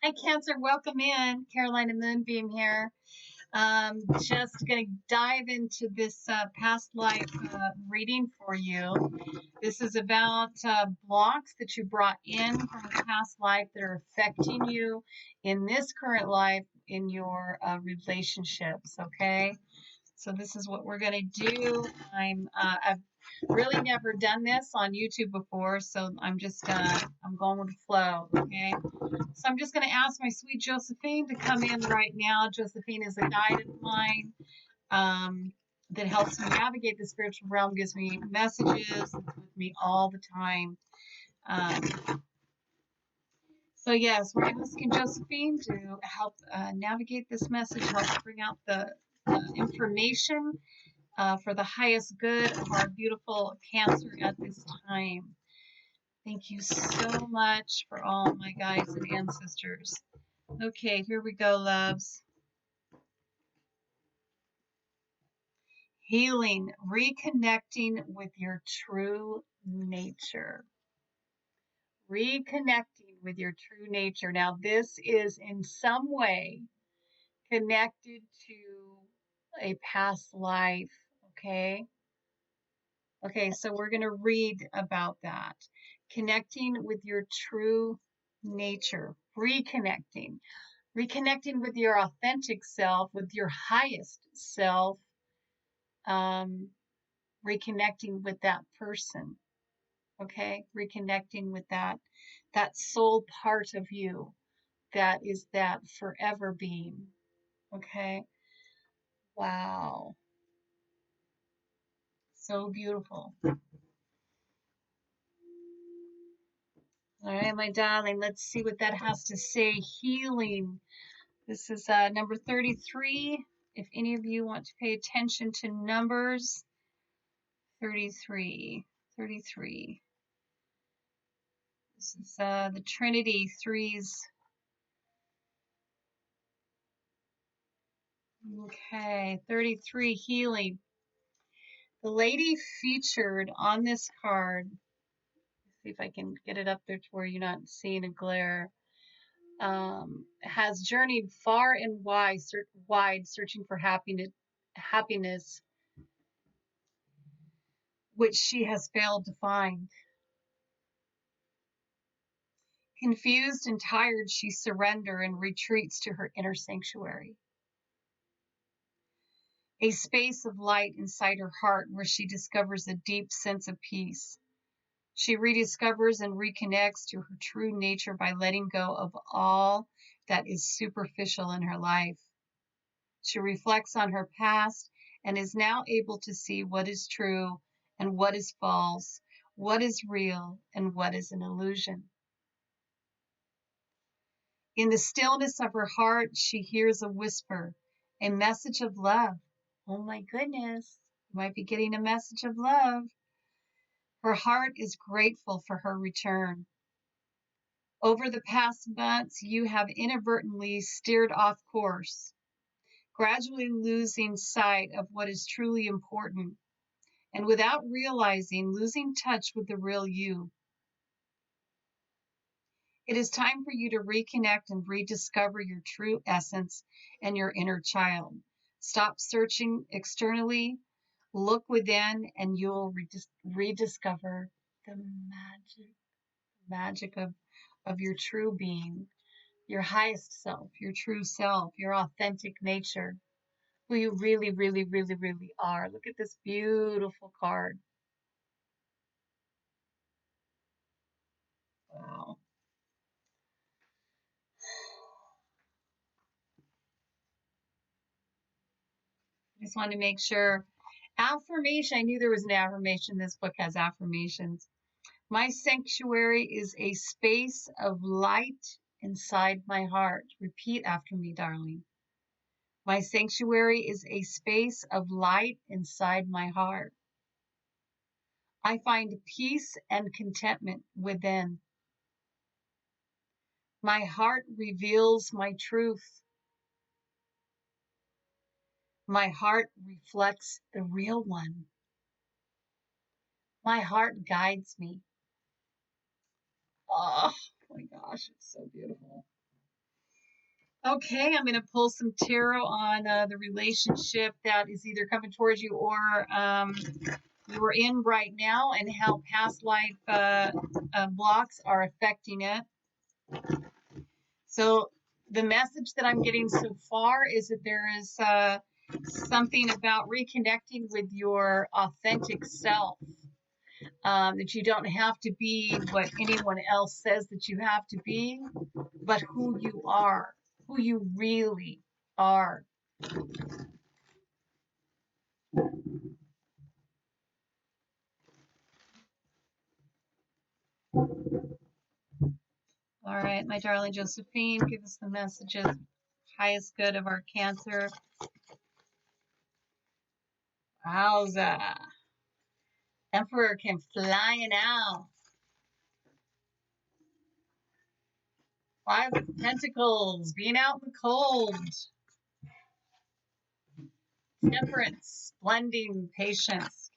Hi, Cancer. Welcome in. Caroline and Moonbeam here. Just going to dive into this past life reading for you. This is about blocks that you brought in from a past life that are affecting you in this current life in your relationships, okay? So this is what we're going to do. I've really never done this on YouTube before, so I'm going with the flow, okay? So I'm just going to ask my sweet Josephine to come in right now. Josephine is a guide of mine that helps me navigate the spiritual realm, gives me messages, it's with me all the time. So yes, we're asking Josephine to help navigate this message, help bring out the information for the highest good of our beautiful Cancer at this time. Thank you so much for all my guides and ancestors. Okay, here we go, loves. Healing, reconnecting with your true nature. Reconnecting with your true nature. Now, this is in some way connected to a past life, okay? Okay, so we're going to read about that. Connecting with your true nature, reconnecting with your authentic self, with your highest self, reconnecting with that person. Okay, reconnecting with that soul part of you that is that forever being. Okay, wow, so beautiful. All right, my darling, let's see what that has to say. Healing. This is number 33. If any of you want to pay attention to numbers, 33. This is the Trinity threes. Okay, 33, healing. The lady featured on this card, let's see if I can get it up there to where you're not seeing a glare, has journeyed far and wide searching for happiness, which she has failed to find. Confused and tired, she surrenders and retreats to her inner sanctuary, a space of light inside her heart where she discovers a deep sense of peace. She rediscovers and reconnects to her true nature by letting go of all that is superficial in her life. She reflects on her past and is now able to see what is true and what is false, what is real and what is an illusion. In the stillness of her heart, she hears a whisper, a message of love. Oh my goodness, you might be getting a message of love. Her heart is grateful for her return. Over the past months, you have inadvertently steered off course, gradually losing sight of what is truly important, and without realizing, losing touch with the real you. It is time for you to reconnect and rediscover your true essence and your inner child. Stop searching externally, look within, and you'll rediscover the magic of your true being, your highest self, your true self, your authentic nature, who you really, really, really, really are. Look at this beautiful card. Wow. I just wanted to make sure. Affirmation. I knew there was an affirmation. This book has affirmations. My sanctuary is a space of light inside my heart. Repeat after me, darling. My sanctuary is a space of light inside my heart. I find peace and contentment within. My heart reveals my truth. My heart reflects the real one. My heart guides me. Oh my gosh, it's so beautiful. Okay, I'm going to pull some tarot on the relationship that is either coming towards you or you are in right now, and how past life blocks are affecting it. So the message that I'm getting so far is that there is something about reconnecting with your authentic self. That you don't have to be what anyone else says that you have to be, but who you are, who you really are. All right, my darling Josephine, give us the messages. Highest good of our Cancer. Wowza. Emperor came flying out. Five of Pentacles, being out in the cold. Temperance, blending, patience.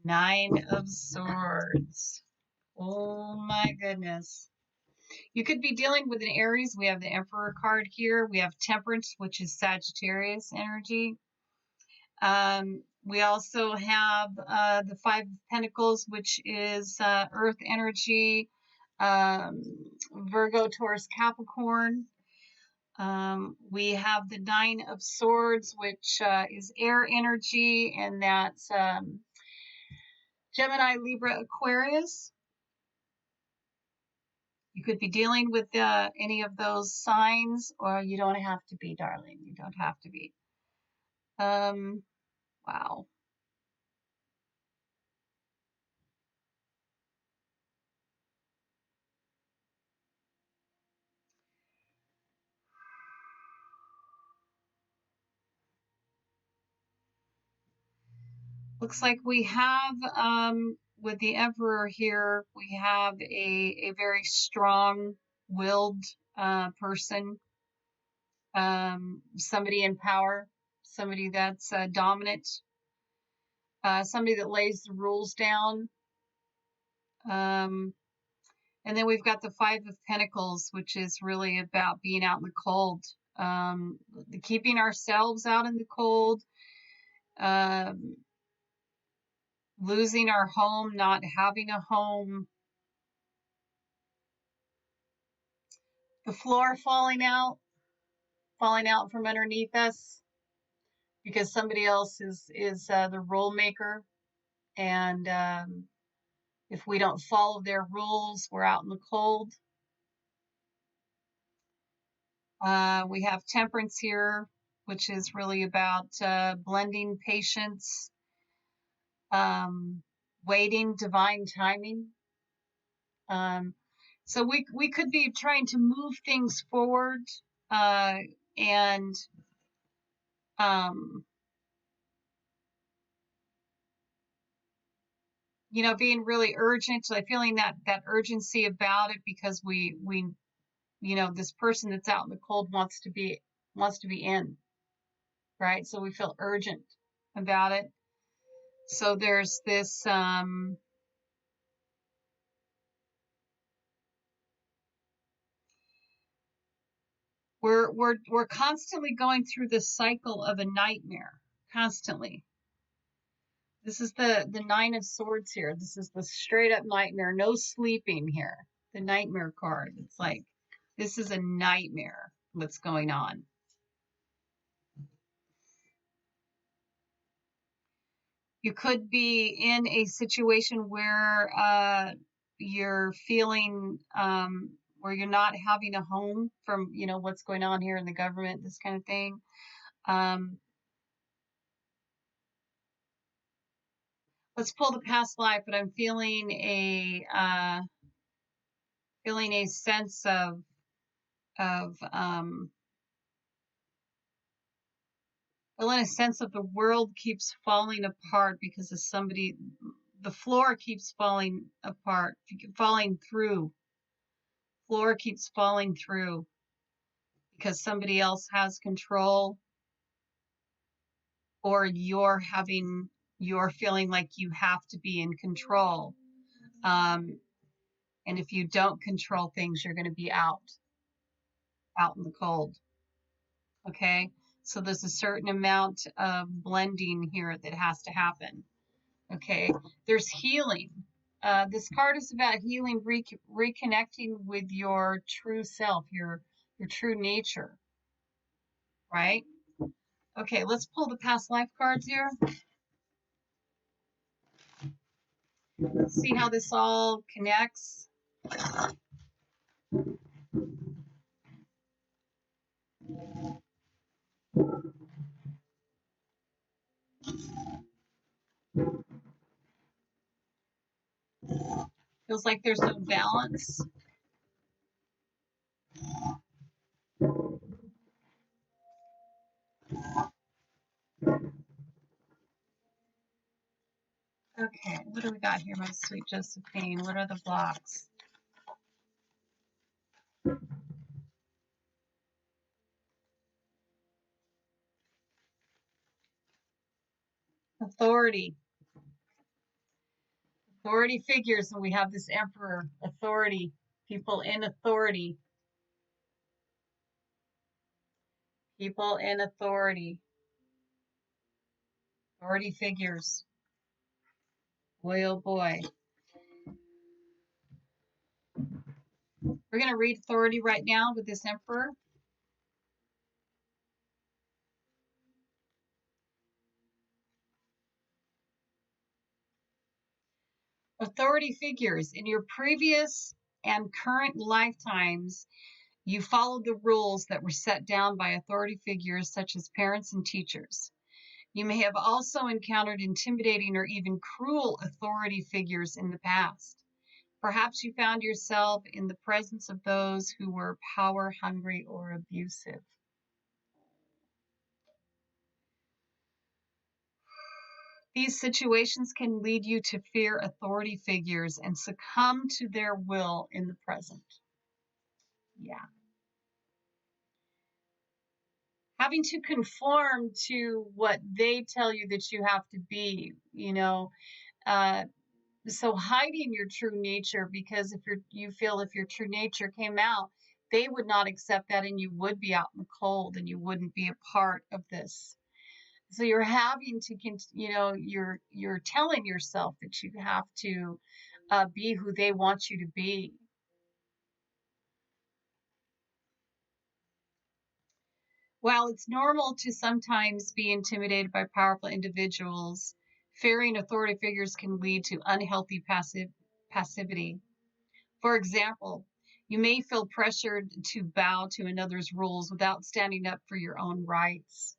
Nine of Swords. Oh my goodness. You could be dealing with an Aries. We have the Emperor card here. We have Temperance, which is Sagittarius energy. We also have the Five of Pentacles, which is Earth energy, Virgo, Taurus, Capricorn. We have the Nine of Swords, which is air energy, and that's Gemini, Libra, Aquarius. You could be dealing with any of those signs, or you don't have to be, darling. You don't have to be. Wow. Looks like we have, with the Emperor here, we have a very strong-willed person, somebody in power, somebody that's dominant, somebody that lays the rules down. And then we've got the Five of Pentacles, which is really about being out in the cold, keeping ourselves out in the cold, losing our home, not having a home, the floor falling out from underneath us because somebody else is the rule maker, and if we don't follow their rules, we're out in the cold. We have Temperance here, which is really about blending, patience, waiting, divine timing. So we could be trying to move things forward, and being really urgent, like feeling that urgency about it, because we this person that's out in the cold wants to be in, right? So we feel urgent about it. So there's this we're constantly going through this cycle of a nightmare, constantly. This is the Nine of Swords here. This is the straight up nightmare. No sleeping here. The Nightmare card. It's like, this is a nightmare what's going on. You could be in a situation where you're feeling where you're not having a home from what's going on here in the government, this kind of thing. Let's pull the past life, but I'm feeling a sense of feeling a sense of the world keeps falling apart because of somebody. The floor keeps falling apart, falling through. Floor keeps falling through because somebody else has control, or you're feeling like you have to be in control. And if you don't control things, you're going to be out in the cold. Okay, so there's a certain amount of blending here that has to happen. Okay, there's healing. This card is about healing, reconnecting with your true self, your true nature, right? Okay, let's pull the past life cards here. Let's see how this all connects. Feels like there's no balance. Okay, what do we got here, my sweet Josephine? What are the blocks? Authority. Authority figures, and we have this emperor. Authority. People in authority. People in authority. Authority figures. Boy, oh boy. We're going to read authority right now with this emperor. Authority figures. In your previous and current lifetimes, you followed the rules that were set down by authority figures such as parents and teachers. You may have also encountered intimidating or even cruel authority figures in the past. Perhaps you found yourself in the presence of those who were power hungry or abusive. These situations can lead you to fear authority figures and succumb to their will in the present. Yeah. Having to conform to what they tell you that you have to be, so hiding your true nature, because if you feel if your true nature came out, they would not accept that and you would be out in the cold and you wouldn't be a part of this. So you're having to, you're telling yourself that you have to be who they want you to be. While it's normal to sometimes be intimidated by powerful individuals, fearing authority figures can lead to unhealthy passivity. For example, you may feel pressured to bow to another's rules without standing up for your own rights.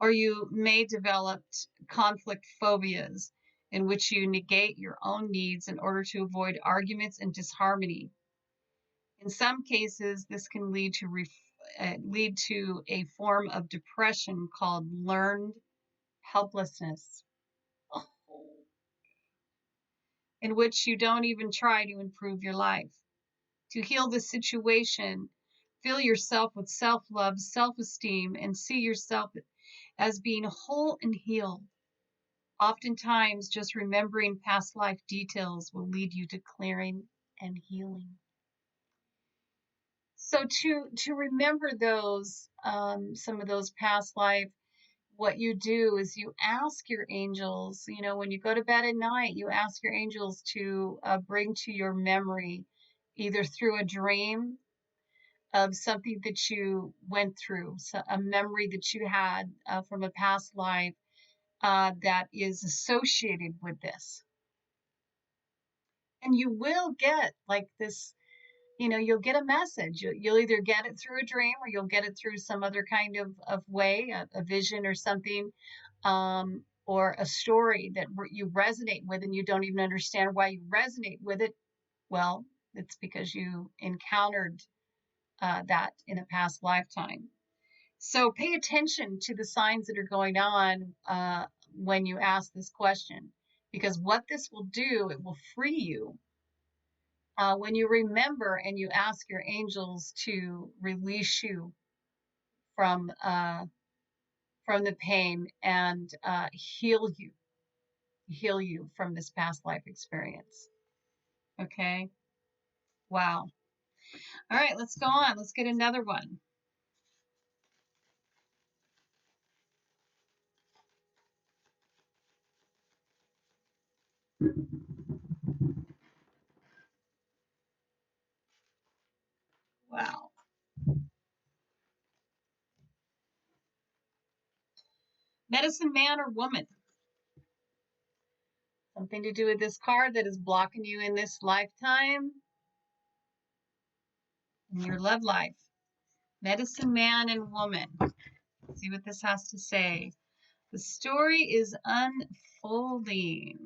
Or you may develop conflict phobias in which you negate your own needs in order to avoid arguments and disharmony. In some cases, this can lead to a form of depression called learned helplessness, in which you don't even try to improve your life. To heal the situation, fill yourself with self-love, self-esteem, and see yourself as being whole and healed. Oftentimes, just remembering past life details will lead you to clearing and healing. So to remember those, some of those past life, what you do is you ask your angels, when you go to bed at night, you ask your angels to bring to your memory, either through a dream of something that you went through, so a memory that you had from a past life that is associated with this. And you will get like this, you'll get a message. You'll either get it through a dream or you'll get it through some other kind of way, a vision or something, or a story that you resonate with and you don't even understand why you resonate with it. Well, it's because you encountered that in a past lifetime. So pay attention to the signs that are going on when you ask this question, because what this will do, it will free you when you remember and you ask your angels to release you from the pain and heal you from this past life experience. Okay. Wow. All right, let's go on. Let's get another one. Wow. Medicine man or woman? Something to do with this card that is blocking you in this lifetime, in your love life. Medicine man and woman. Let's see what this has to say. The story is unfolding.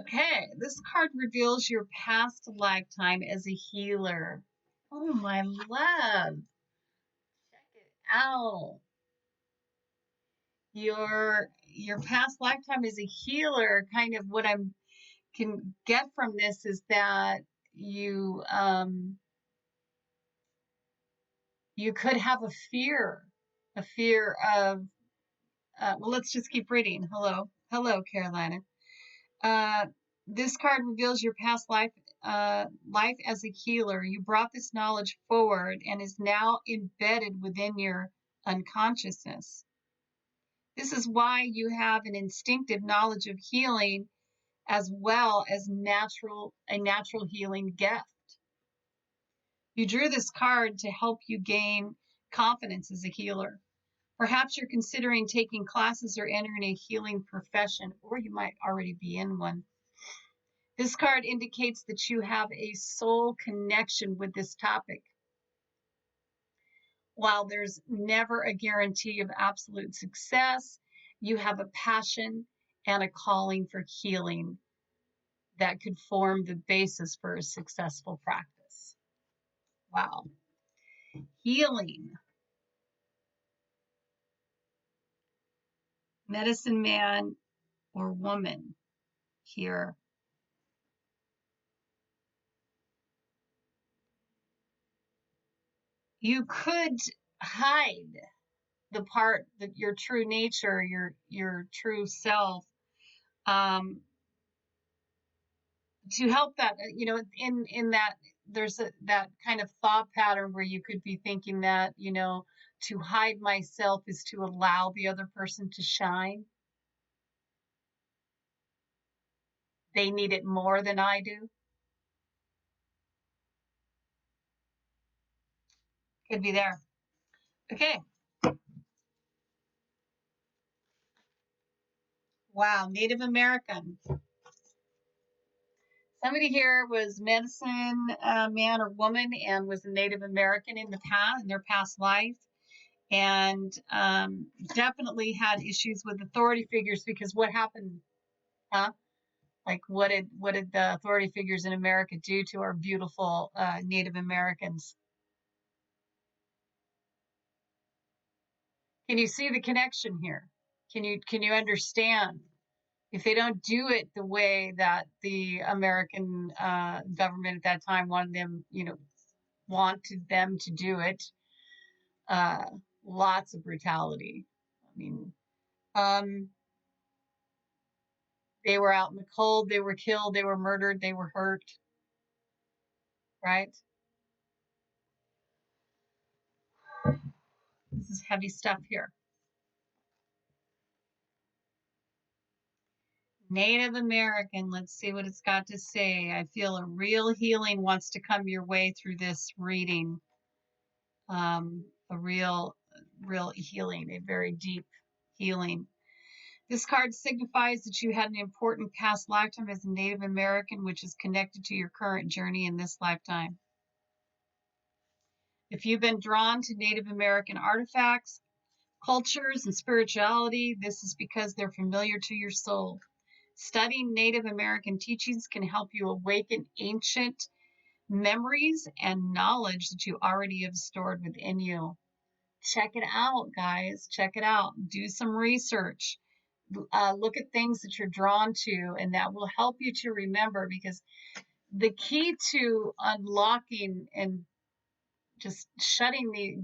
Okay, this card reveals your past lifetime as a healer. Oh, my love. Check it out. Your past lifetime as a healer, kind of what I can get from this is that you could have a fear of well, let's just keep reading. Hello, Carolina. Uh, this card reveals your past life as a healer. You brought this knowledge forward and is now embedded within your unconsciousness. This is why you have an instinctive knowledge of healing as well as a natural healing gift. You drew this card to help you gain confidence as a healer. Perhaps you're considering taking classes or entering a healing profession, or you might already be in one. This card indicates that you have a soul connection with this topic. While there's never a guarantee of absolute success, you have a passion and a calling for healing that could form the basis for a successful practice. Wow. Healing. Medicine man or woman here. You could hide the part that your true nature, your true self, um, to help that, in that there's that kind of thought pattern where you could be thinking that, to hide myself is to allow the other person to shine. They need it more than I do. Could be there. Okay. Wow. Native American. Somebody here was medicine man or woman and was a Native American in their past life, and definitely had issues with authority figures because what happened, huh? Like what did the authority figures in America do to our beautiful Native Americans? Can you see the connection here? Can you understand? If they don't do it the way that the American government at that time wanted them to do it, uh, lots of brutality. I mean, um, they were out in the cold, they were killed, they were murdered, they were hurt, right? This is heavy stuff here. Native American, let's see what it's got to say. I feel a real healing wants to come your way through this reading. A real healing, a very deep healing. This card signifies that you had an important past lifetime as a Native American, which is connected to your current journey in this lifetime. If you've been drawn to Native American artifacts, cultures, and spirituality, this is because they're familiar to your soul. Studying Native American teachings can help you awaken ancient memories and knowledge that you already have stored within you. Check it out, guys. Check it out. Do some research. Look at things that you're drawn to, and that will help you to remember, because the key to unlocking and just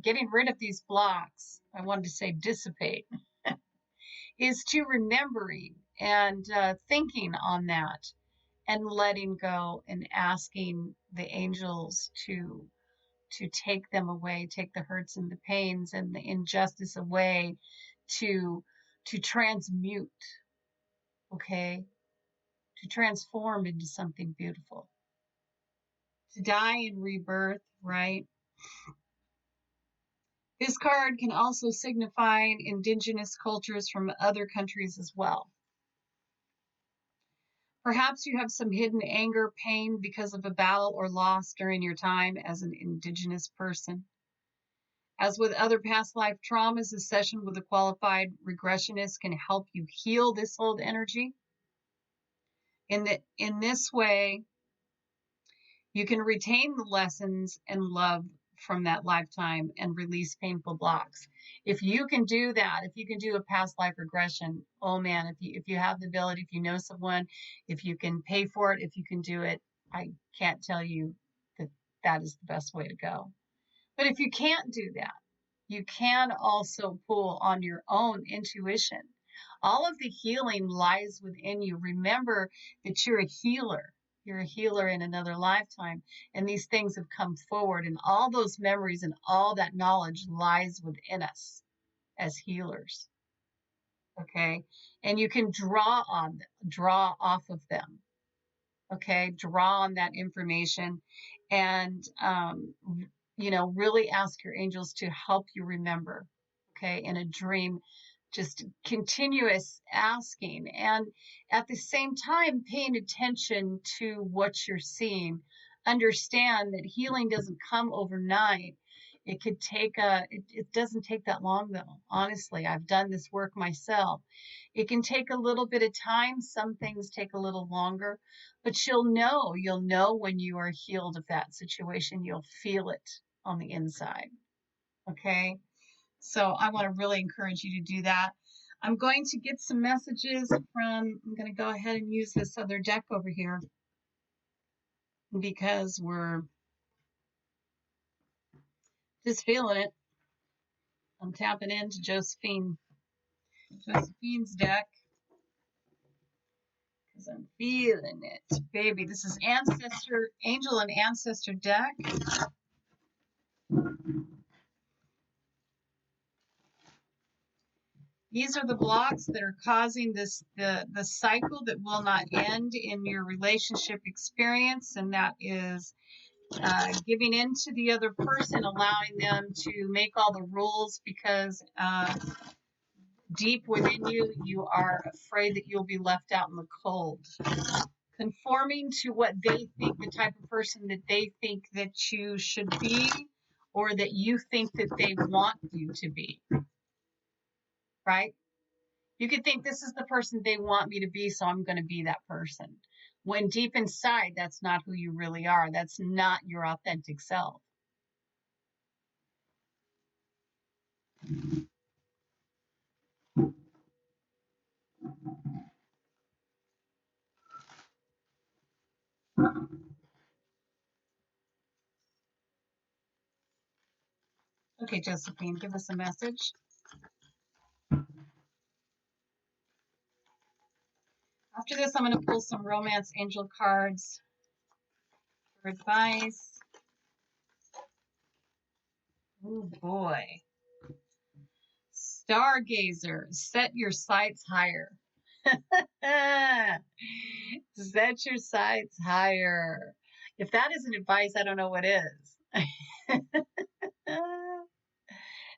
getting rid of these blocks, I wanted to say dissipate, is to remembering and thinking on that and letting go and asking the angels to take them away, take the hurts and the pains and the injustice away, to transmute, okay, to transform into something beautiful, to die and rebirth, right? This card can also signify indigenous cultures from other countries as well. Perhaps you have some hidden anger, pain because of a battle or loss during your time as an indigenous person. As with other past life traumas, a session with a qualified regressionist can help you heal this old energy. In this way, you can retain the lessons and love from that lifetime and release painful blocks. If you can do that, if you can do a past life regression, oh man, if you have the ability, if you know someone, if you can pay for it, if you can do it, I can't tell you that that is the best way to go. But if you can't do that, you can also pull on your own intuition. All of the healing lies within you. Remember that you're a healer. You're a healer in another lifetime. And these things have come forward. And all those memories and all that knowledge lies within us as healers. Okay. And you can draw off of them. Okay. Draw on that information and, really ask your angels to help you remember. Okay. In a dream, just continuous asking, and at the same time paying attention to what you're seeing. Understand that healing doesn't come overnight. It could take it doesn't take that long though. Honestly, I've done this work myself. It can take a little bit of time. Some things take a little longer, but you'll know when you are healed of that situation. You'll feel it on the inside. Okay. So I want to really encourage you to do that. I'm going to get some messages I'm going to go ahead and use this other deck over here because we're just feeling it. I'm tapping into Josephine's deck because I'm feeling it. Baby, this is Angel and Ancestor deck. These are the blocks that are causing the cycle that will not end in your relationship experience, and that is giving in to the other person, allowing them to make all the rules because deep within you, you are afraid that you'll be left out in the cold. Conforming to what they think, the type of person that they think that you should be, or that you think that they want you to be. Right? You could think this is the person they want me to be, so I'm going to be that person. When deep inside, that's not who you really are. That's not your authentic self. Okay, Josephine, give us a message. After this, I'm going to pull some romance angel cards for advice. Oh boy. Stargazer, set your sights higher. Set your sights higher. If that isn't advice, I don't know what is.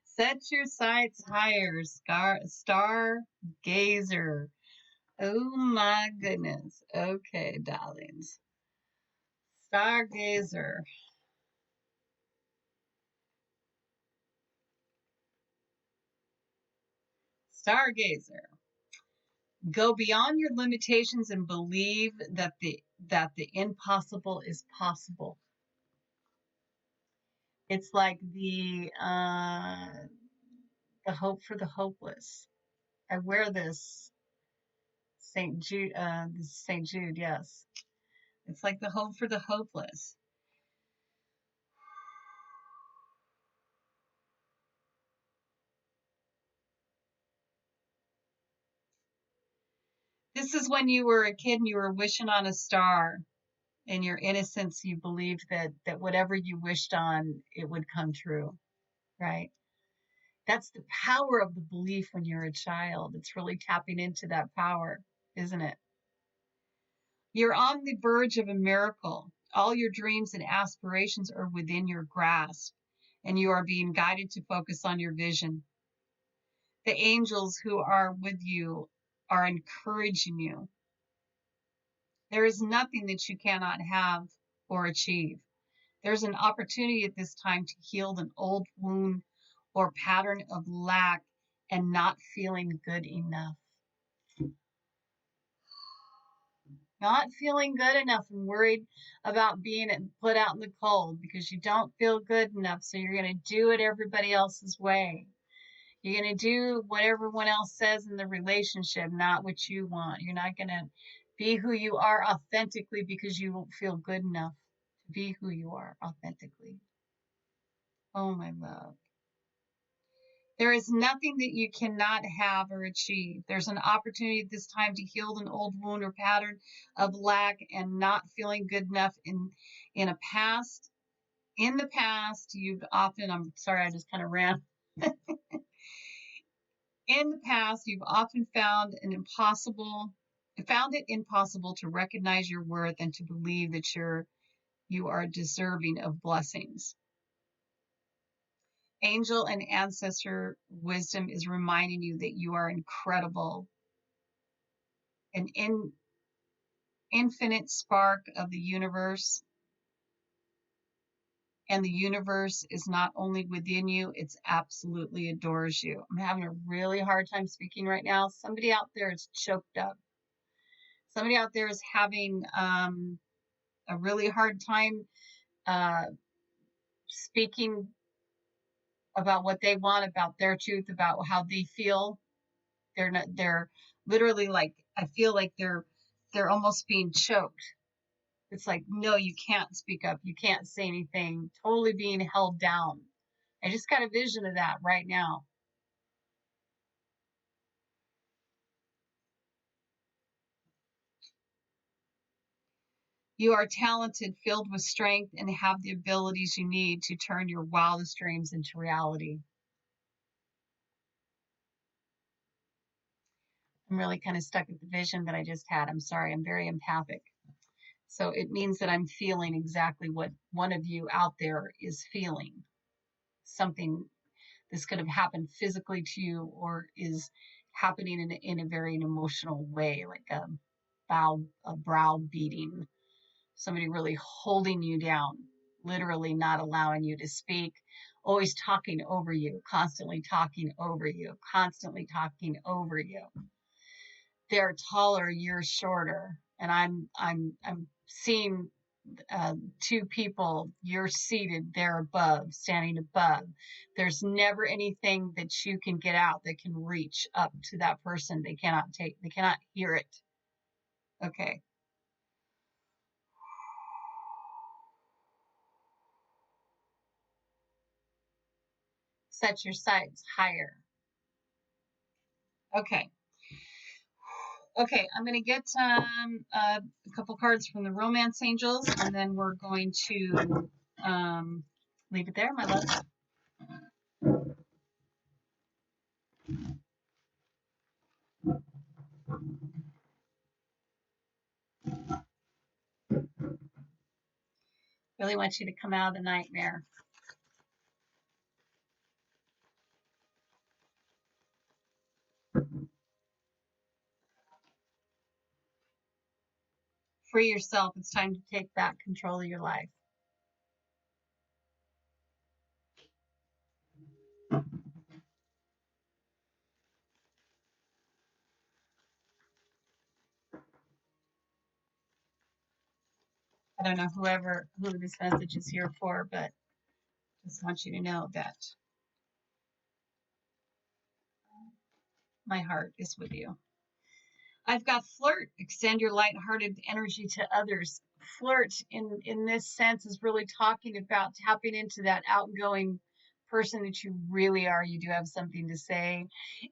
Set your sights higher, stargazer. Oh my goodness. Okay, darlings. Stargazer. Stargazer. Go beyond your limitations and believe that the impossible is possible. It's like the hope for the hopeless. I wear this St. Jude, yes. It's like the hope for the hopeless. This is when you were a kid and you were wishing on a star. In your innocence, you believed that whatever you wished on, it would come true, right? That's the power of the belief when you're a child. It's really tapping into that power, isn't it? You're on the verge of a miracle. All your dreams and aspirations are within your grasp, and you are being guided to focus on your vision. The angels who are with you are encouraging you. There is nothing that you cannot have or achieve. There's an opportunity at this time to heal an old wound or pattern of lack and not feeling good enough. Not feeling good enough and worried about being put out in the cold because you don't feel good enough. So you're going to do it everybody else's way. You're going to do what everyone else says in the relationship, not what you want. You're not going to be who you are authentically because you don't feel good enough to be who you are authentically. Oh, my love. There is nothing that you cannot have or achieve. There's an opportunity at this time to heal an old wound or pattern of lack and not feeling good enough in the past. In the past, you've often, I'm sorry, I just kind of ran. In the past, you've often found it impossible to recognize your worth and to believe that you are deserving of blessings. Angel and ancestor wisdom is reminding you that you are incredible, an infinite spark of the universe. And the universe is not only within you, it's absolutely adores you. I'm having a really hard time speaking right now. Somebody out there is choked up. Somebody out there is having a really hard time speaking about what they want, about their truth, about how they feel. They're literally like, I feel like they're almost being choked. It's like, no, you can't speak up. You can't say anything. Totally being held down. I just got a vision of that right now. You are talented, filled with strength, and have the abilities you need to turn your wildest dreams into reality. I'm really kind of stuck at the vision that I just had. I'm sorry, I'm very empathic. So it means that I'm feeling exactly what one of you out there is feeling. Something this could have happened physically to you or is happening in a very emotional way, like a brow beating, somebody really holding you down, literally not allowing you to speak, always talking over you, constantly talking over you, constantly talking over you. They're taller, you're shorter, and I'm seeing two people, you're seated, they're above, standing above. There's never anything that you can get out that can reach up to that person. They cannot hear it. Okay. Set your sights higher. Okay. Okay, I'm going to get a couple cards from the Romance Angels, and then we're going to leave it there, my love. Really want you to come out of the nightmare. Free yourself. It's time to take back control of your life. I don't know who this message is here for, but just want you to know that my heart is with you. I've got flirt. Extend your lighthearted energy to others. Flirt in this sense is really talking about tapping into that outgoing person that you really are. You do have something to say,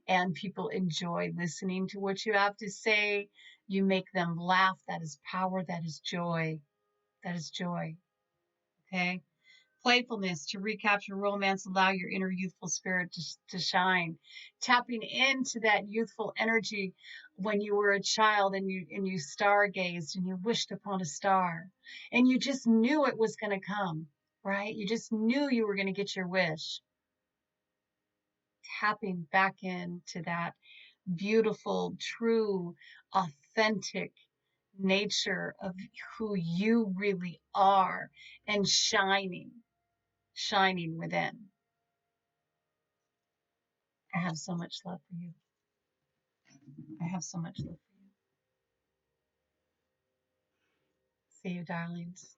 and people enjoy listening to what you have to say. You make them laugh. That is power. That is joy. That is joy. Okay. Playfulness, to recapture romance, allow your inner youthful spirit to shine. Tapping into that youthful energy when you were a child and you stargazed and you wished upon a star and you just knew it was going to come, right? You just knew you were going to get your wish. Tapping back into that beautiful, true, authentic nature of who you really are and shining within. I have so much love for you. I have so much love for you. See you, darlings.